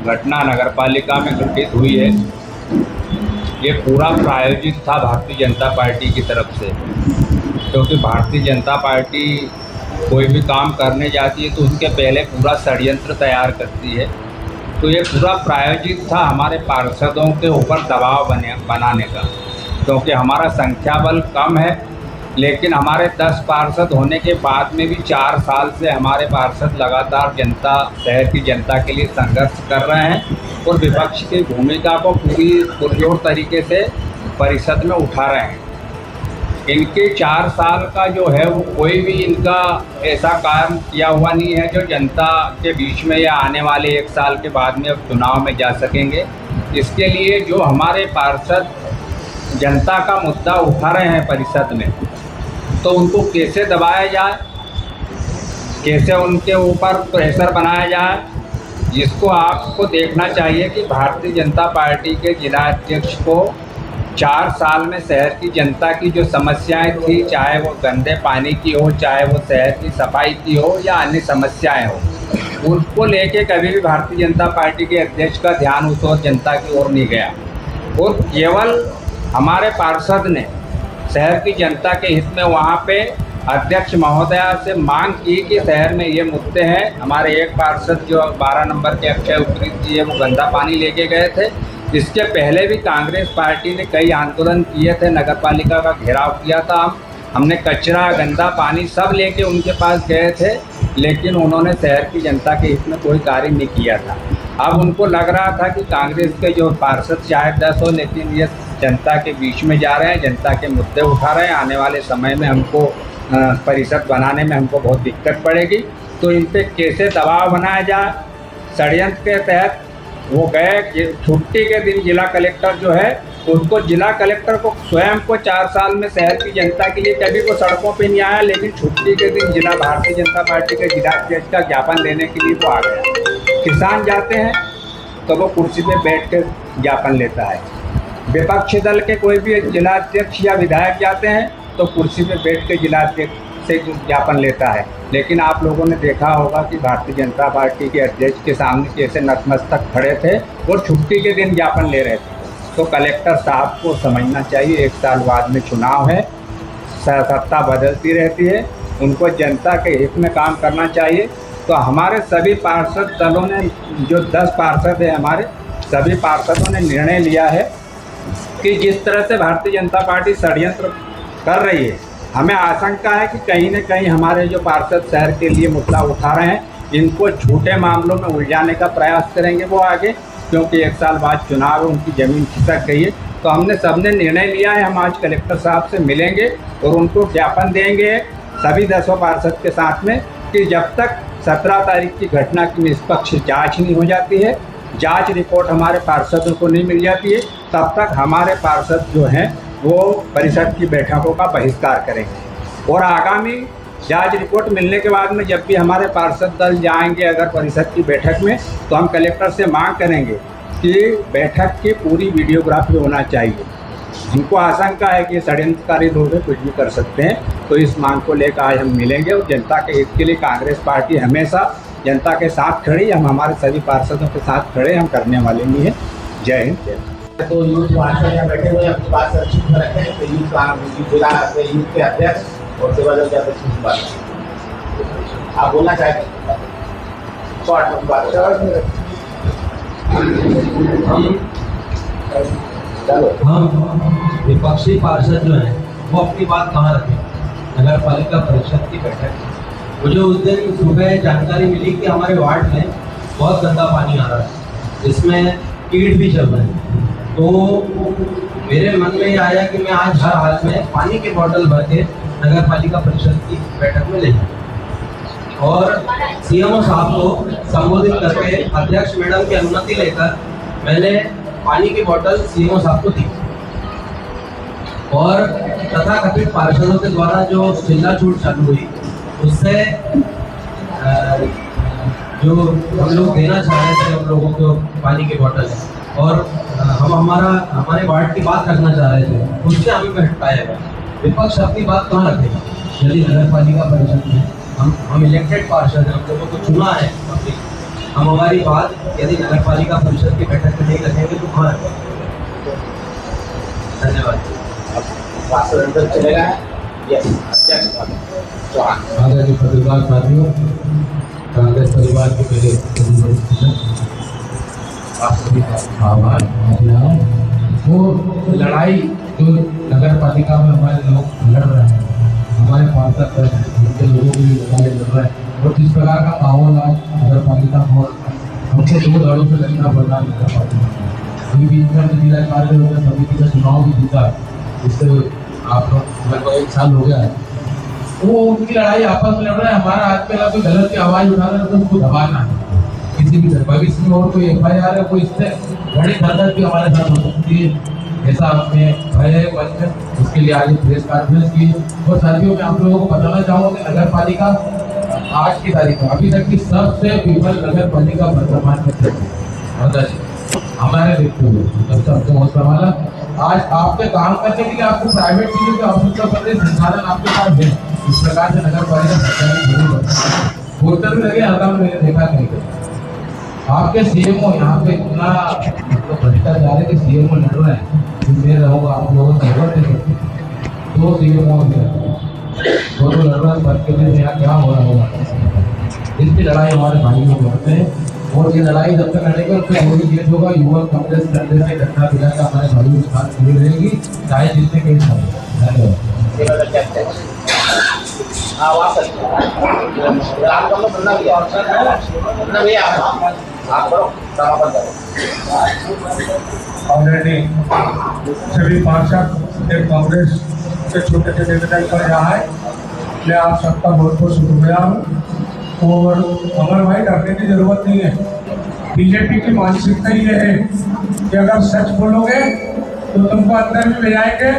घटना नगर पालिका में घटित हुई है। ये पूरा प्रायोजित था भारतीय जनता पार्टी की तरफ से, क्योंकि भारतीय जनता पार्टी कोई भी काम करने जाती है तो उसके पहले पूरा षड्यंत्र तैयार करती है। तो ये पूरा प्रायोजित था हमारे पार्षदों के ऊपर दबाव बनाने का, क्योंकि हमारा संख्या बल कम है, लेकिन हमारे 10 पार्षद होने के बाद में भी 4 साल से हमारे पार्षद लगातार शहर की जनता के लिए संघर्ष कर रहे हैं और विपक्ष की भूमिका को पूरी पुरजोर तरीके से परिषद में उठा रहे हैं। इनके 4 साल का जो है वो कोई भी इनका ऐसा काम किया हुआ नहीं है जो जनता के बीच में या आने वाले 1 साल के बाद में अब चुनाव में जा सकेंगे। इसके लिए जो हमारे पार्षद जनता का मुद्दा उठा रहे हैं परिषद में, तो उनको कैसे दबाया जाए, कैसे उनके ऊपर प्रेशर बनाया जाए, जिसको आपको देखना चाहिए कि भारतीय जनता पार्टी के जिला अध्यक्ष को 4 साल में शहर की जनता की जो समस्याएं थी, चाहे वो गंदे पानी की हो, चाहे वो शहर की सफाई की हो या अन्य समस्याएं हो, उनको लेके कभी भी भारतीय जनता पार्टी के अध्यक्ष का ध्यान उस ओर जनता की ओर नहीं गया और केवल हमारे पार्षद ने शहर की जनता के हित में वहाँ पे अध्यक्ष महोदया से मांग की कि शहर में ये मुद्दे हैं। हमारे एक पार्षद जो 12 नंबर के अक्षय उपरीत जी है, वो गंदा पानी लेके गए थे। इसके पहले भी कांग्रेस पार्टी ने कई आंदोलन किए थे, नगर पालिका का घेराव किया था। हमने कचरा, गंदा पानी सब लेके उनके पास गए थे, लेकिन उन्होंने शहर की जनता के हित में कोई कार्य नहीं किया था। अब उनको लग रहा था कि कांग्रेस के जो पार्षद चाहे 10 हो, लेकिन ये जनता के बीच में जा रहे हैं, जनता के मुद्दे उठा रहे हैं। आने वाले समय में हमको परिषद बनाने में हमको बहुत दिक्कत पड़ेगी, तो इन पर कैसे दबाव बनाया जाए। षड्यंत्र के तहत वो गए, छुट्टी के दिन जिला कलेक्टर जो है उसको, जिला कलेक्टर को स्वयं को 4 साल में शहर की जनता के लिए कभी वो सड़कों पे नहीं आया, लेकिन छुट्टी के दिन जिला भारतीय जनता पार्टी के जिला अध्यक्ष का ज्ञापन लेने के लिए वो आ गया। किसान जाते हैं तो वो कुर्सी पे बैठ कर ज्ञापन लेता है, विपक्षी दल के कोई भी जिला अध्यक्ष या विधायक जाते हैं तो कुर्सी पे बैठ के जिला अध्यक्ष से ज्ञापन लेता है। लेकिन आप लोगों ने देखा होगा कि भारतीय जनता पार्टी के अध्यक्ष के सामने कैसे नतमस्तक खड़े थे और छुट्टी के दिन ज्ञापन ले रहे थे। तो कलेक्टर साहब को समझना चाहिए, 1 साल बाद में चुनाव है, सत्ता बदलती रहती है, उनको जनता के हित में काम करना चाहिए। तो हमारे सभी पार्षद दलों ने, जो 10 पार्षद हैं हमारे, सभी पार्षदों ने निर्णय लिया है कि जिस तरह से भारतीय जनता पार्टी षड्यंत्र कर रही है, हमें आशंका है कि कहीं न कहीं हमारे जो पार्षद शहर के लिए मुद्दा उठा रहे हैं, इनको झूठे मामलों में उलझाने का प्रयास करेंगे वो आगे, क्योंकि 1 साल बाद चुनाव है, उनकी ज़मीन खिसक गई है। तो हमने सबने निर्णय लिया है, हम आज कलेक्टर साहब से मिलेंगे और उनको ज्ञापन देंगे सभी 10 पार्षद के साथ में कि जब तक 17 तारीख की घटना की निष्पक्ष जाँच नहीं हो जाती है, जांच रिपोर्ट हमारे पार्षदों को नहीं मिल जाती है, तब तक हमारे पार्षद जो हैं वो परिषद की बैठकों का बहिष्कार करेंगे। और आगामी जांच रिपोर्ट मिलने के बाद में जब भी हमारे पार्षद दल जाएंगे अगर परिषद की बैठक में, तो हम कलेक्टर से मांग करेंगे कि बैठक की पूरी वीडियोग्राफी होना चाहिए, हमको आशंका है कि षड्यंत्रकारी लोग कुछ भी कर सकते हैं। तो इस मांग को लेकर आज हम मिलेंगे और जनता के हित के लिए कांग्रेस पार्टी हमेशा जनता के साथ खड़ी, हम हमारे सभी पार्षदों के साथ खड़े, हम करने वाले नहीं हैं। जय हिंद, जय भारत। तो यूथ पार्षद यहाँ बैठे हुए अपनी बात संक्षिप्त में रखें। तो जिला यूथ के अध्यक्ष और सेवा दल के अध्यक्ष की बात आप बोलना चाहते हैं? शॉर्ट में बात हम विपक्षी पार्षद जो हैं वो अपनी बात कहाँ रखें? नगर पालिका परिषद की बैठक, मुझे उस दिन सुबह जानकारी मिली कि हमारे वार्ड में बहुत गंदा पानी आ रहा है, इसमें कीट भी चल रहे हैं। तो मेरे मन में ये आया कि मैं आज हर हाल में पानी की बोतल भर के नगर पालिका परिषद की बैठक में ले जाऊँ और सीएमओ साहब को संबोधित करके अध्यक्ष मैडम की अनुमति लेकर मैंने पानी की बोतल सीएमओ साहब को दी और तथाकथित पार्षदों के द्वारा जो चिल्ला छूट चालू हुई उससे जो हम लोग देना चाह रहे थे हम लोगों को पानी की बोतल और हम हमारे वार्ड की बात रखना चाह रहे थे, उससे हमें भटकाया। विपक्ष अपनी बात कहाँ रखेगा? यदि नगर पालिका परिषद में हम इलेक्टेड पार्षद हैं, हम लोगों को चुना है, हम हमारी बात यदि नगर पालिका परिषद की बैठक में नहीं रखेंगे तो कहाँ रखेंगे? धन्यवाद। चलेगा। आदरणीय पत्रकार साथियों, कांग्रेस परिवार के मेरे आप सभी का आभार। वो लड़ाई जो नगर पालिका में हमारे लोग लड़ रहे हैं, हमारे पार्षद उनके लोगों के लिए लड़ाई लड़ रहे हैं और जिस प्रकार का माहौल आज नगर पालिका में हमको 2 दलों से लड़ना पड़ रहा है नगर पालिका। अभी बीच में जिला कार्य समिति का चुनाव भी जीता, जिससे आप लोग लगभग 1 साल हो गया है। वो उनकी लड़ाई आपस में लड़ रहे हैं, हमारा आज पहला कोई गलत की आवाज़ उठा रहा है तो उसको दबाना है किसी भी तरह। भविष्य में और कोई FIR है, कोई इससे बड़ी दर्द भी हमारे साथ हो सकती है, ऐसा हमें भय है मन में। उसके लिए आज प्रेस कॉन्फ्रेंस की और साथियों मैं आप लोगों को बताना चाहूँगा कि नगर पालिका आज की तारीख में अभी तक की सबसे विफल नगर पालिका वर्तमान में हमारे देखते हुए सबसे बहुत संभाला। आज आपके काम करने के लिए आपको प्राइवेट चीजों के आवश्यकता संसाधन आपके पास है। इस प्रकार से नगर पालिका सरकार पोस्टर भी लगे हल्का में मैंने देखा नहीं कर। आपके सीएमओ यहाँ पे इतना मतलब भ्रष्टाचार जा रहे कि सीएमओ लड़ रहे हैं, मैं रहूँगा आप लोगों को खबर दे सकते 2 सीएमओ वो तो लड़ रहा है पद के लिए, यहाँ क्या हो रहा होगा। इसकी लड़ाई हमारे भाइयों को लड़ते हैं और ये लड़ाई जब तक लड़ेगा तो वही जीत होगा। युवा कांग्रेस करने से घटना दिला के हमारे भाइयों के साथ खड़ी रहेगी, चाहे जितने कई साल। धन्यवाद। ऑलरेडी सभी पार्षद एक कांग्रेस के छोटे से निवेदन कर रहा है, मैं आप सबका बहुत बहुत शुक्रिया हूँ। और अमर भाई डरने की जरूरत नहीं है। बीजेपी की मानसिकता ये है कि अगर सच बोलोगे तो तुमको अंदर में ले जाएंगे।